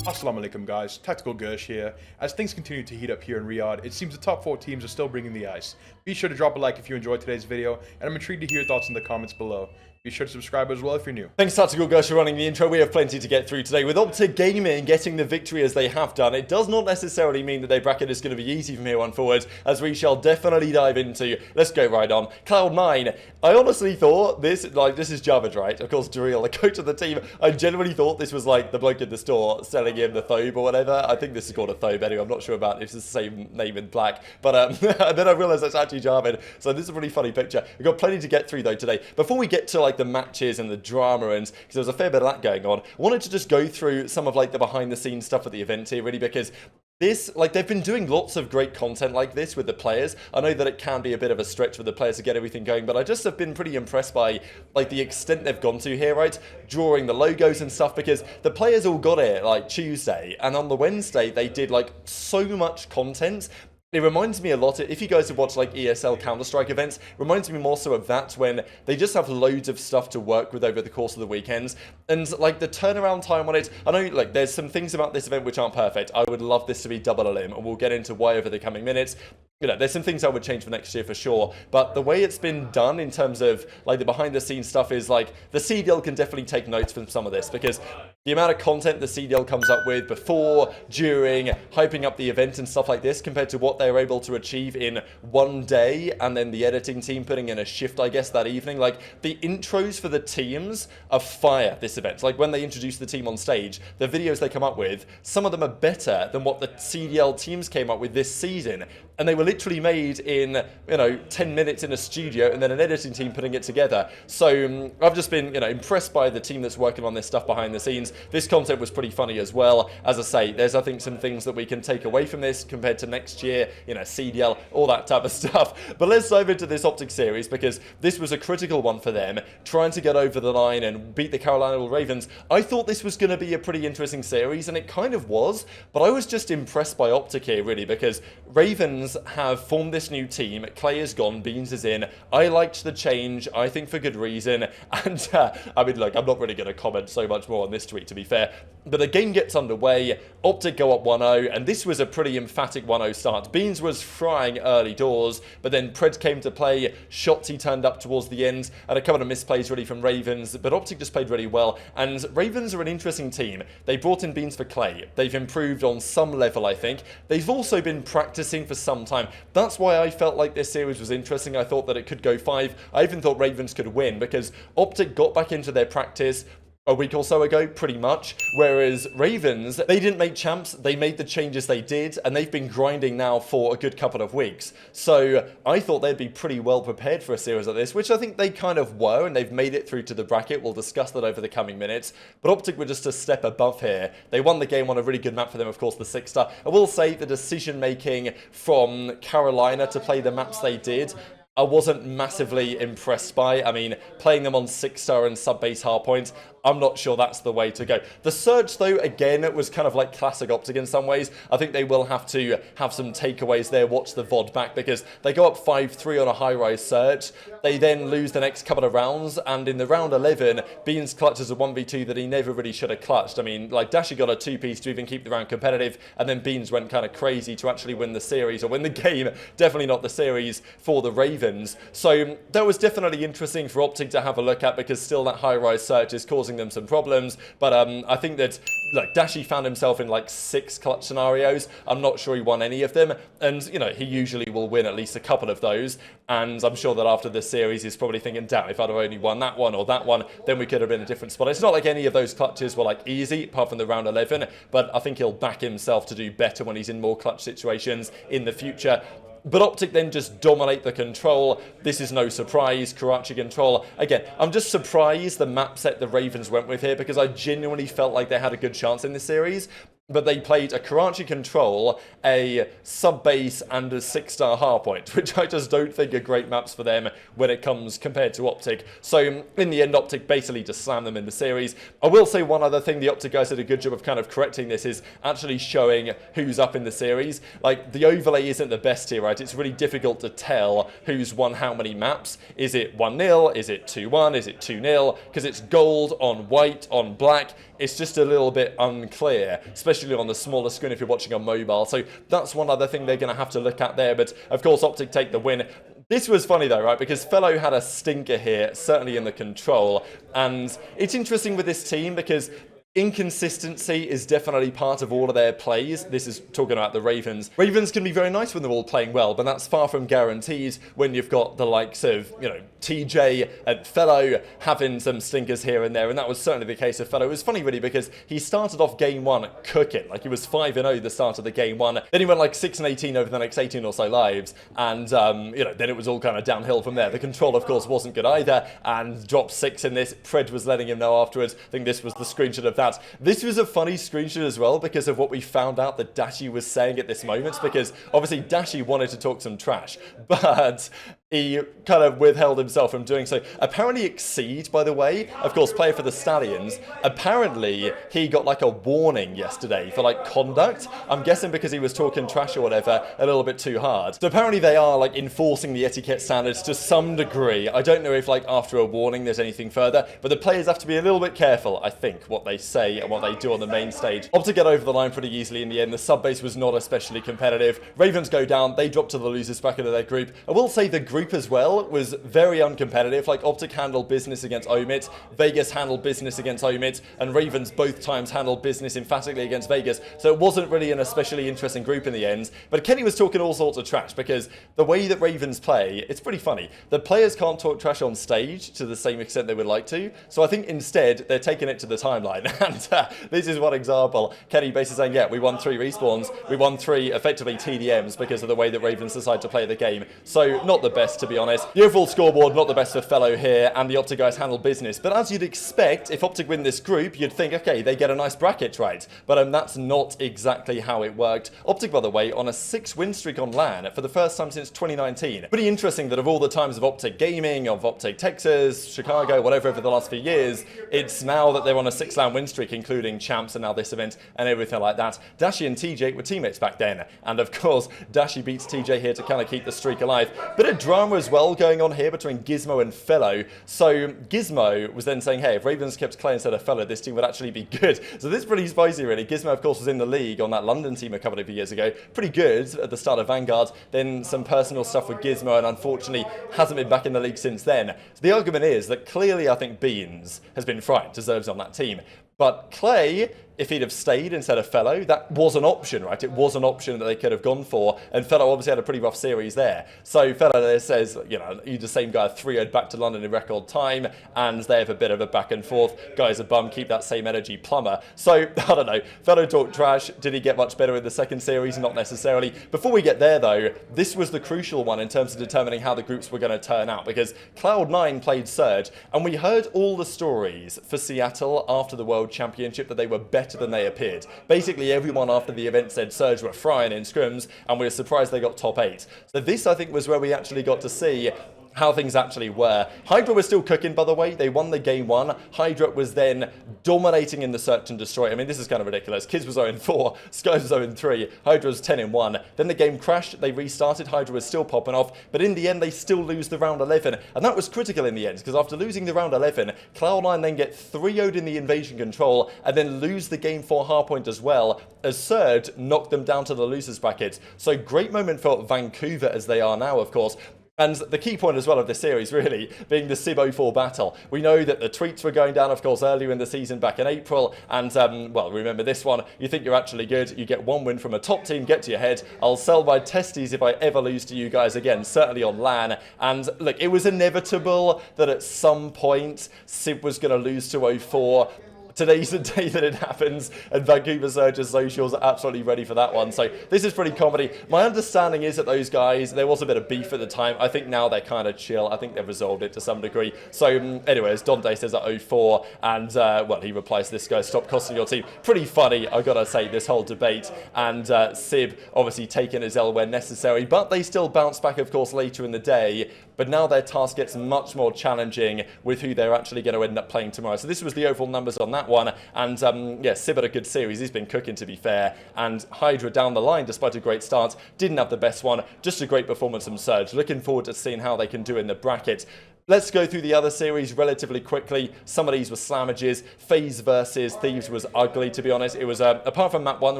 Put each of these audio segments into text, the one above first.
Assalamu alaikum guys, Tactical Gersh here. As things continue to heat up here in Riyadh, it seems the top 4 teams are still bringing the ice. Be sure to drop a like if you enjoyed today's video, and I'm intrigued to hear your thoughts in the comments below. Be sure to subscribe as well if you're new. Thanks Tactical Gersh for running the intro. We have plenty to get through today. With OpTic Gaming getting the victory as they have done, it does not necessarily mean that their bracket is going to be easy from here on forward, as we shall definitely dive into. Let's go right on. Cloud9. I honestly thought this, this is Javed, right? Of course, ReeaL, the coach of the team. I genuinely thought this was like the bloke in the store selling him the thobe or whatever. I think this is called a thobe anyway. I'm not sure about if it's the same name in black. But then I realized that's actually Javed. So this is a really funny picture. We've got plenty to get through though today. Before we get to like the matches and the drama, and because there was a fair bit of that going on, I wanted to just go through some of like the behind the scenes stuff at the event here, really, because this, they've been doing lots of great content like this with the players. I know that it can be a bit of a stretch for the players to get everything going, but I just have been pretty impressed by like the extent they've gone to here, right? Drawing the logos and stuff, because the players all got it like Tuesday, and on the Wednesday they did like so much content. It reminds me a lot, if you guys have watched like ESL Counter-Strike events, it reminds me more so of that, when they just have loads of stuff to work with over the course of the weekends. And like the turnaround time on it, I know like there's some things about this event which aren't perfect. I would love this to be double LM, and we'll get into why over the coming minutes. You know, there's some things I would change for next year for sure, but the way it's been done in terms of like the behind the scenes stuff is like the CDL can definitely take notes from some of this, because the amount of content the CDL comes up with before, during, hyping up the event and stuff like this compared to what they were able to achieve in one day, and then the editing team putting in a shift, I guess, that evening. Like the intros for the teams are fire this event. Like when they introduce the team on stage, the videos they come up with, some of them are better than what the CDL teams came up with this season. And they were literally made in, 10 minutes in a studio, and then an editing team putting it together. So I've just been, impressed by the team that's working on this stuff behind the scenes. This content was pretty funny as well. As I say, there's, I think, some things that we can take away from this compared to next year, CDL, all that type of stuff. But let's dive into this OpTic series, because this was a critical one for them, trying to get over the line and beat the Carolina Ravens. I thought this was going to be a pretty interesting series, and it kind of was, but I was just impressed by OpTic here, really, because Ravens have formed this new team. Clay is gone, Beans is in. I liked the change, I think for good reason, and I mean, look, I'm not really going to comment so much more on this tweet, to be fair, but the game gets underway. OpTic go up 1-0, and this was a pretty emphatic 1-0 start. Beans was frying early doors, but then Pred came to play, Shotzzy turned up towards the end, and a couple of misplays really from Ravens, but OpTic just played really well, and Ravens are an interesting team. They brought in Beans for Clay. They've improved on some level, I think. They've also been practicing for some time. That's why I felt like this series was interesting. I thought that it could go 5. I even thought Ravens could win, because OpTic got back into their practice a week or so ago, pretty much, whereas Ravens, they didn't make champs, they made the changes they did, and they've been grinding now for a good couple of weeks. So I thought they'd be pretty well prepared for a series like this, which I think they kind of were, and they've made it through to the bracket. We'll discuss that over the coming minutes, but OpTic were just a step above here. They won the game on a really good map for them, of course, the 6-star. I will say the decision making from Carolina to play the maps they did, I wasn't massively impressed by. I mean, playing them on 6-star and sub-base hardpoints, I'm not sure that's the way to go. The Surge, though, again, it was kind of like classic OpTic in some ways. I think they will have to have some takeaways there, watch the VOD back, because they go up 5-3 on a high-rise Surge. They then lose the next couple of rounds, and in the round 11, Beans clutches a 1v2 that he never really should have clutched. I mean, like, Dashy got a 2-piece to even keep the round competitive, and then Beans went kind of crazy to actually win the series, or win the game. Definitely not the series for the Ravens. So that was definitely interesting for OpTic to have a look at, because still that high-rise Surge is causing them some problems. But I think that, look, Dashy found himself in like 6 clutch scenarios. I'm not sure he won any of them, and he usually will win at least a couple of those, and I'm sure that after this series he's probably thinking, damn, if I'd have only won that one or that one, then we could have been in a different spot. It's not like any of those clutches were like easy, apart from the round 11, but I think he'll back himself to do better when he's in more clutch situations in the future. But OpTic then just dominate the control. This is no surprise. Karachi control. Again, I'm just surprised the map set the Ravens went with here, because I genuinely felt like they had a good chance in this series. but they played a Karachi Control, a Sub-Base, and a 6-star Hardpoint, which I just don't think are great maps for them when it comes compared to OpTic. So in the end, OpTic basically just slammed them in the series. I will say one other thing, the OpTic guys did a good job of kind of correcting this, is actually showing who's up in the series. Like, the overlay isn't the best here, right? It's really difficult to tell who's won how many maps. Is it 1-0? Is it 2-1? Is it 2-0? Because it's gold on white on black. It's just a little bit unclear, especially on the smaller screen if you're watching on mobile. So that's one other thing they're going to have to look at there. But of course, OpTic take the win. This was funny though, right? Because Fellow had a stinker here, certainly in the control. And it's interesting with this team because inconsistency is definitely part of all of their plays. This is talking about the Ravens. Ravens can be very nice when they're all playing well, but that's far from guaranteed when you've got the likes of, you know, TJ and Fellow having some stinkers here and there, and that was certainly the case of Fellow. It was funny really because he started off game one cooking, like he was 5-0 the start of the game one, then he went like 6-18 over the next 18 or so lives, and you know, then it was all kind of downhill from there. The control of course wasn't good either, and dropped 6 in this. Pred was letting him know afterwards. I think this was the screenshot of that. This was a funny screenshot as well because of what we found out that Dashy was saying at this moment, because obviously Dashy wanted to talk some trash, but he kind of withheld himself from doing so. Apparently Exceed, by the way, of course, player for the Stallions, apparently he got like a warning yesterday for like conduct. I'm guessing because he was talking trash or whatever a little bit too hard. So apparently they are like enforcing the etiquette standards to some degree. I don't know if like after a warning there's anything further, but the players have to be a little bit careful, I think, what they say and what they do on the main stage. OpTic get over the line pretty easily in the end. The sub-base was not especially competitive. Ravens go down. They drop to the losers bracket of their group. I will say the group as well was very uncompetitive. Like OpTic handled business against Omit, Vegas handled business against Omit, and Ravens both times handled business emphatically against Vegas. So it wasn't really an especially interesting group in the end. But Kenny was talking all sorts of trash because the way that Ravens play, it's pretty funny. The players can't talk trash on stage to the same extent they would like to. So I think instead they're taking it to the timeline. And this is one example. Kenny basically saying, yeah, we won 3 respawns. We won 3 effectively TDMs because of the way that Ravens decide to play the game. So not the best, to be honest. The overall scoreboard, not the best for Fellow here, and the OpTic guys handle business. But as you'd expect, if OpTic win this group, you'd think, okay, they get a nice bracket, right? But that's not exactly how it worked. OpTic, by the way, on a 6-win streak on LAN for the first time since 2019. Pretty interesting that of all the times of OpTic Gaming, of OpTic Texas, Chicago, whatever over the last few years, it's now that they're on a 6 LAN win streak, including champs and now this event and everything like that. Dashy and TJ were teammates back then. And of course, Dashy beats TJ here to kind of keep the streak alive. Bit of drama as well going on here between Gizmo and Fellow. So Gizmo was then saying, hey, if Ravens kept Clay instead of Fellow, this team would actually be good. So this is pretty spicy, really. Gizmo, of course, was in the league on that London team a couple of years ago. Pretty good at the start of Vanguard. Then some personal stuff with Gizmo, and unfortunately hasn't been back in the league since then. So the argument is that clearly I think Beans has been fried, deserves on that team. But Clay, if he'd have stayed instead of Fellow, that was an option, right? It was an option that they could have gone for, and Fellow obviously had a pretty rough series there. So Fellow there says, you know, you're the same guy 3-0'd back to London in record time, and they have a bit of a back and forth. Guy's a bum, keep that same energy, plumber. So, I don't know, Fellow talked trash. Did he get much better in the second series? Not necessarily. Before we get there, though, this was the crucial one in terms of determining how the groups were going to turn out, because Cloud9 played Surge, and we heard all the stories for Seattle after the World Championship that they were better than they appeared. Basically, everyone after the event said Surge were frying in scrims, and we were surprised they got top 8. So this, I think, was where we actually got to see how things actually were. HyDra was still cooking, by the way. They won the game 1. HyDra was then dominating in the search and destroy. I mean, this is kind of ridiculous. Kids was 0-4, Skyz was 0-3, HyDra was 10-1. Then the game crashed, they restarted, HyDra was still popping off, but in the end they still lose the round 11. And that was critical in the end, because after losing the round 11, Cloud9 then get 3-0'd in the invasion control, and then lose the game 4 hardpoint as well, as Surge knocked them down to the losers bracket. So great moment for Vancouver, as they are now, of course. And the key point as well of this series, really, being the Sib 04 battle. We know that the tweets were going down, of course, earlier in the season back in April. And, well, remember this one. You think you're actually good. You get 1 win from a top team, get to your head. I'll sell my testes if I ever lose to you guys again, certainly on LAN. And, look, it was inevitable that at some point Sib was going to lose to 04. today's the day that it happens, and Vancouver Surge's socials are absolutely ready for that one. So this is pretty comedy. My understanding is that those guys, there was a bit of beef at the time. I think now they're kind of chill. I think they've resolved it to some degree. So anyways, Dante says at 04, and well, he replies to this guy, stop costing your team. Pretty funny, I gotta say, this whole debate. And Sib obviously taking his L where necessary, but they still bounce back, of course, later in the day. But now their task gets much more challenging with who they're actually going to end up playing tomorrow. So this was the overall numbers on that one. And yeah, Sib had a good series. He's been cooking, to be fair. And HyDra down the line, despite a great start, didn't have the best one. Just a great performance from Surge. Looking forward to seeing how they can do in the bracket. Let's go through the other series relatively quickly. Some of these were slammages. FaZe versus Thieves was ugly, to be honest. It was, apart from map 1,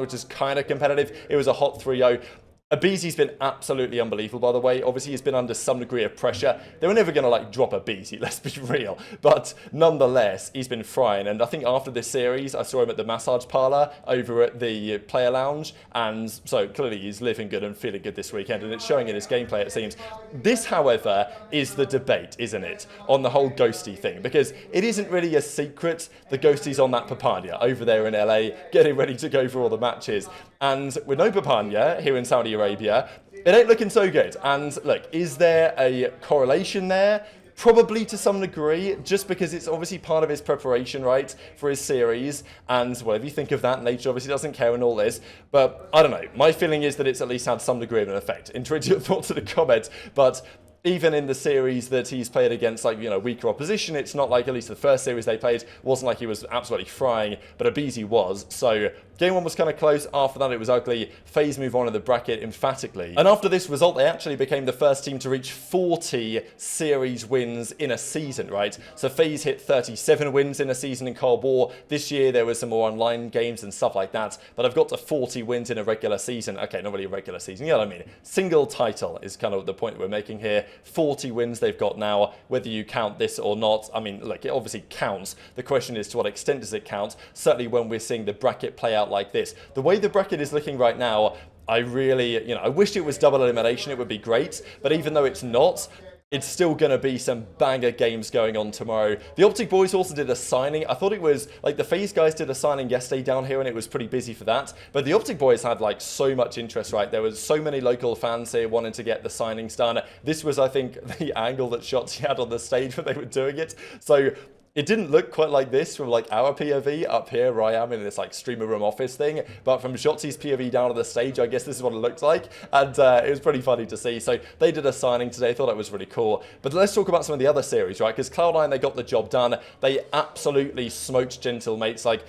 which is kind of competitive, it was a hot 3-0. aBeZy's been absolutely unbelievable, by the way. Obviously, he's been under some degree of pressure. They were never going to, like, drop aBeZy, let's be real. But nonetheless, he's been frying. And I think after this series, I saw him at the massage parlor over at the player lounge. And so clearly he's living good and feeling good this weekend. And it's showing in his gameplay, it seems. This, however, is the debate, isn't it? On the whole Ghosty thing. Because it isn't really a secret the Ghosty's on that Papania over there in LA, getting ready to go for all the matches. And with no Papania here in Saudi Arabia, it ain't looking so good. And look, is there a correlation there? Probably to some degree, just because it's obviously part of his preparation, right, for his series. And whatever you think of that, nature obviously doesn't care and all this. But I don't know. My feeling is that it's at least had some degree of an effect. Intrigued your thoughts in the comments, but even in the series that he's played against, like, you know, weaker opposition, it's not like, at least the first series they played, wasn't like he was absolutely frying, but aBeZy was. So game 1 was kind of close. After that, it was ugly. FaZe move on in the bracket emphatically. And after this result, they actually became the first team to reach 40 series wins in a season, right? So FaZe hit 37 wins in a season in Cold War. This year, there was some more online games and stuff like that, but I've got to 40 wins in a regular season. Okay, not really a regular season, you know what I mean? Single title is kind of the point that we're making here. 40 wins they've got now, whether you count this or not. I mean, look, it obviously counts. The question is, to what extent does it count? Certainly when we're seeing the bracket play out like this. The way the bracket is looking right now, I really, you know, I wish it was double elimination. It would be great. But even though it's not, it's still going to be some banger games going on tomorrow. The OpTic boys also did a signing. I thought it was, like, the FaZe guys did a signing yesterday down here, and it was pretty busy for that. But the OpTic boys had, like, so much interest, right? There was so many local fans here wanting to get the signings done. This was, I think, the angle that Shotzzy had on the stage when they were doing it. So it didn't look quite like this from, like, our POV up here where I am in this, like, streamer room office thing. But from Shotzzy's POV down on the stage, I guess this is what it looked like. And it was pretty funny to see. So they did a signing today. I thought that was really cool. But let's talk about some of the other series, right? Because Cloud9, they got the job done. They absolutely smoked Gentlemates. Like,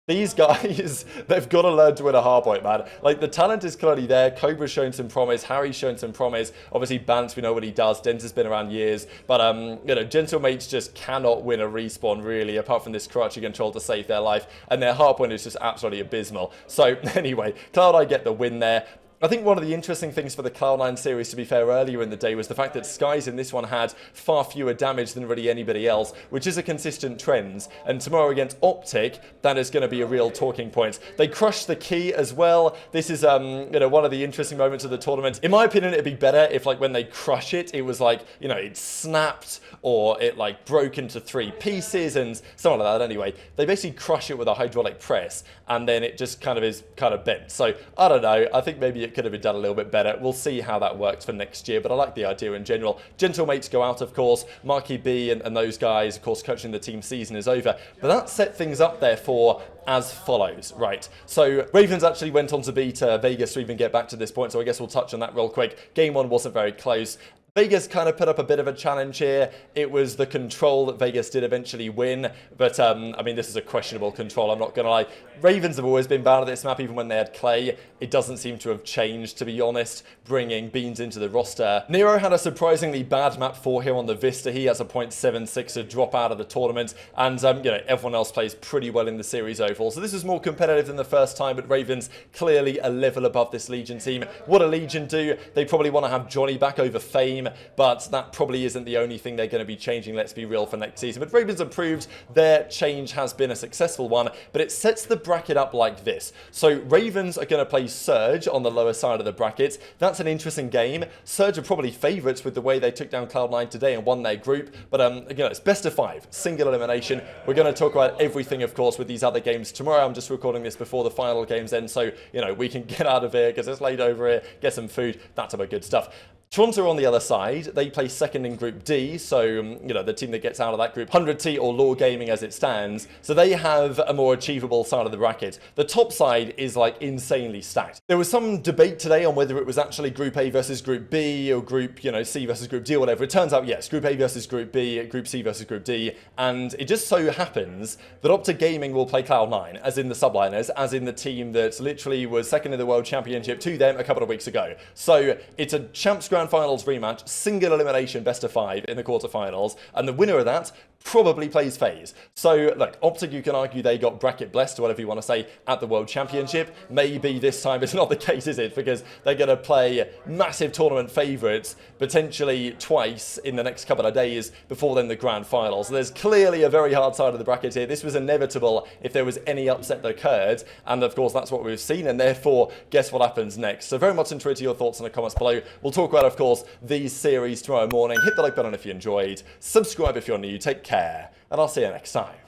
these guys, they've got to learn to win a hardpoint, man. Like, the talent is clearly there. Cobra's shown some promise. Harry's shown some promise. Obviously, Bance, we know what he does. Dent has been around years. But, you know, Gentlemates just cannot win a respawn, really, apart from this crouching control to save their life. And their hardpoint is just absolutely abysmal. So, anyway, Cloud9 get the win there. I think one of the interesting things for the Cloud9 series, to be fair, earlier in the day was the fact that Skyz in this one had far fewer damage than really anybody else, which is a consistent trend. And tomorrow against OpTic, that is going to be a real talking point. They crushed the key as well. This is, you know, one of the interesting moments of the tournament. In my opinion, it'd be better if, like, when they crush it, it was like, you know, it snapped or it, like, broke into 3 pieces and something like that. Anyway, they basically crush it with a hydraulic press and then it just kind of is kind of bent. So, I don't know. I think maybe it could have been done a little bit better. We'll see how that works for next year, but I like the idea in general. Gentlemates go out, of course. Marky B and those guys, of course, coaching the team season is over. But that set things up there for as follows, right? So Ravens actually went on to beat Vegas to even get back to this point, so I guess we'll touch on that real quick. Game 1 wasn't very close. Vegas kind of put up a bit of a challenge here. It was the control that Vegas did eventually win. But, I mean, this is a questionable control, I'm not going to lie. Ravens have always been bad at this map, even when they had Clay. It doesn't seem to have changed, to be honest, bringing Beans into the roster. Nero had a surprisingly bad map for him on the Vista. He has a 0.76 to drop out of the tournament. And, you know, everyone else plays pretty well in the series overall. So this is more competitive than the first time, but Ravens clearly a level above this Legion team. What do Legion do? They probably want to have Johnny back over Fame. game, but that probably isn't the only thing they're going to be changing, let's be real, for next season. But Ravens have proved their change has been a successful one, but it sets the bracket up like this. So Ravens are going to play Surge on the lower side of the bracket. That's an interesting game. Surge are probably favourites with the way they took down Cloud9 today and won their group, but again, it's best of 5, single elimination. We're going to talk about everything, of course, with these other games tomorrow. I'm just recording this before the final games end, so, you know, we can get out of here because it's late over here, get some food, that type of good stuff. Toronto on the other side, they play second in Group D, so, you know, the team that gets out of that group, 100T or Law Gaming as it stands, so they have a more achievable side of the bracket. The top side is, like, insanely stacked. There was some debate today on whether it was actually Group A versus Group B, or Group, you know, C versus Group D, or whatever. It turns out, yes, Group A versus Group B, Group C versus Group D, and it just so happens that OpTic Gaming will play Cloud9, as in the Subliners, as in the team that literally was second in the World Championship to them a couple of weeks ago. So, it's a Champs Grand Finals rematch, single elimination, best of 5 in the quarterfinals, and the winner of that probably plays FaZe. So, look, OpTic, you can argue they got bracket blessed, or whatever you want to say, at the World Championship. Maybe this time it's not the case, is it? Because they're going to play massive tournament favourites, potentially twice in the next couple of days before then the Grand Final. So there's clearly a very hard side of the bracket here. This was inevitable if there was any upset that occurred, and of course that's what we've seen, and therefore, guess what happens next? So very much interested to your thoughts in the comments below. We'll talk about, of course, these series tomorrow morning. Hit the like button if you enjoyed, subscribe if you're new, take care, and I'll see you next time.